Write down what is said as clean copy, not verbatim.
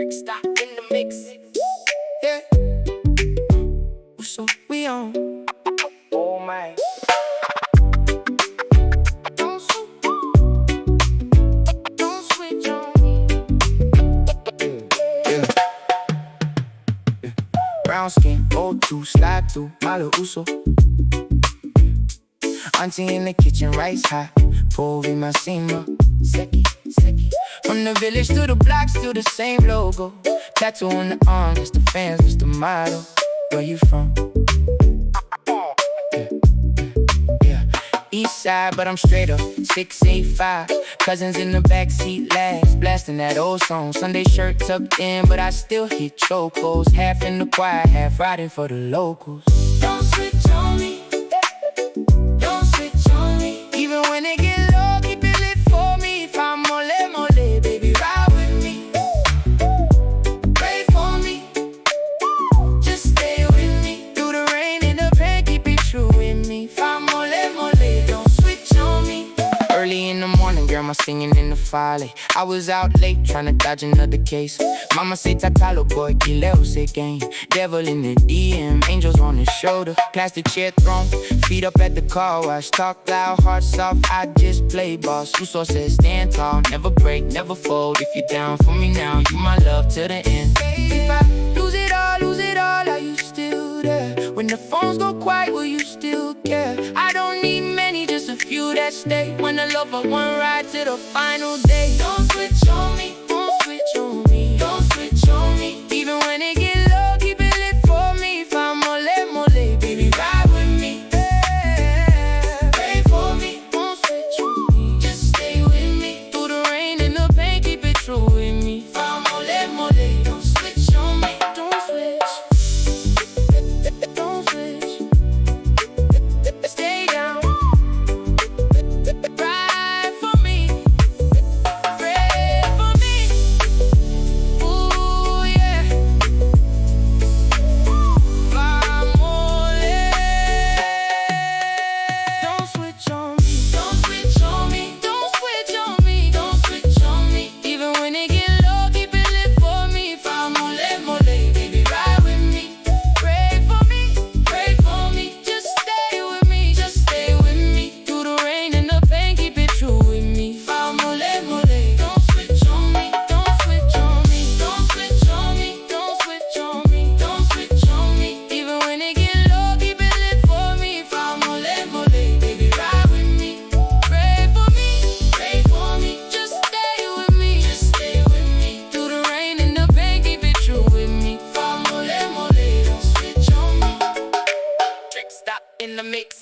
Trikzta in the mix. Yeah. So we on. Oh my. Don't switch on me. Yeah. Brown skin, O2, slide through, malo uso. Auntie in the kitchen, rice hot. Povi Massima, Seki. From the village to the block, still the same logo. Tattoo on the arm, it's the fans, it's the motto. Where you from? Yeah. East side, but I'm straight up, 685. Cousins in the backseat last, blasting that old song. Sunday shirt tucked in, but I still hit chocos. Half in the choir, half riding for the locals. Don't switch on me. Don't switch on me. Even when it get low, keep it lit for me. If I'm mole, baby, ride with me. Pray for me. Just stay with me. Through the rain and the pain, keep it true with me. If I'm mole, don't switch on me. Early in the morning, girl, my singing in the folly. I was out late, tryna dodge another case. Mama say tatalo boy, kileo se game. Devil in the DM, angels on his shoulder. Plastic chair throne, feet up at the car wash. Talk loud, heart soft, I just play boss. Uso says stand tall, never break, never fold. If you're down for me now, you my love to the end. If I lose it all, are you still there? When the phones go quiet, will you still care? I don't need many, just a few that stay. When the love of one ride to the final day. Don't switch on me, don't switch on me. Don't switch on me. Even when it get low, keep it lit for me. If I'm mole, baby, ride with me. Pray for me, don't switch on me. Just stay with me. Through the rain and the pain, keep it true with me. If I'm mole, don't switch on me. Don't switch. Don't switch. Stay down. Ride for me. Pray for me. Ooh, yeah. Don't switch on me. Don't switch on me. Don't switch on me. Don't switch on me. Even when it get low, keep it lit for me. If I'm mole, baby, ride with me. Pray for me. Pray for me. Just stay with me. Just stay with me. Through the rain and the pain, keep it true with me. If I'm mole, don't switch on me. Don't switch on me. Don't switch on me. Don't switch on me. Don't switch on me. Even when it get low, keep it lit for me. If I'm mole, baby, ride with me. Pray for me. Pray for me. Just stay with me. Just stay with me. Through the rain and the pain, keep it true with me. If I'm mole, don't switch on me. Trikzta in the mix.